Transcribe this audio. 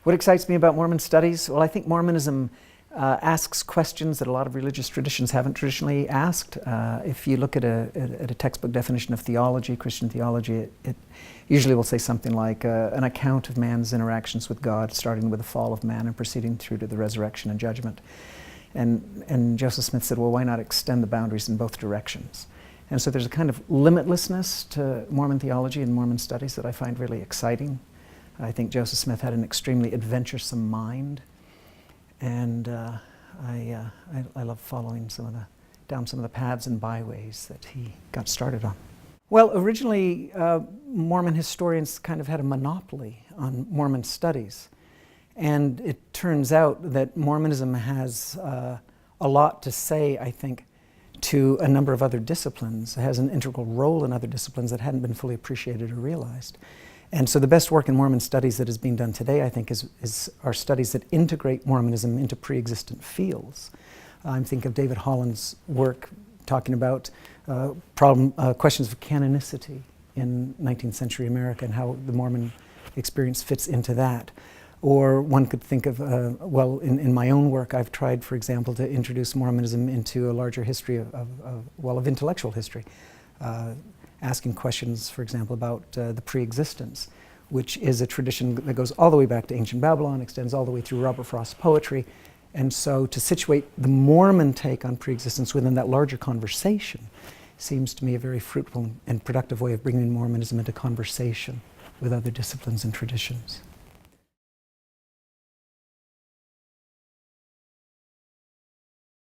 What excites me about Mormon studies? Well, I think Mormonism asks questions that a lot of religious traditions haven't traditionally asked. If you look at a textbook definition of theology, Christian theology, it usually will say something like an account of man's interactions with God, starting with the fall of man and proceeding through to the resurrection and judgment. And Joseph Smith said, well, why not extend the boundaries in both directions? And so there's a kind of limitlessness to Mormon theology and Mormon studies that I find really exciting. I think Joseph Smith had an extremely adventuresome mind, and I love following down some of the paths and byways that he got started on. Well, originally, Mormon historians kind of had a monopoly on Mormon studies. And it turns out that Mormonism has a lot to say, I think, to a number of other disciplines. It has an integral role in other disciplines that hadn't been fully appreciated or realized. And so the best work in Mormon studies that is being done today, I think, are studies that integrate Mormonism into pre-existent fields. I'm thinking of David Holland's work talking about questions of canonicity in 19th century America and how the Mormon experience fits into that. Or one could think of, well, in my own work, I've tried, for example, to introduce Mormonism into a larger history of intellectual history. Asking questions, for example, about the pre-existence, which is a tradition that goes all the way back to ancient Babylon, extends all the way through Robert Frost's poetry. And so to situate the Mormon take on pre-existence within that larger conversation seems to me a very fruitful and productive way of bringing Mormonism into conversation with other disciplines and traditions.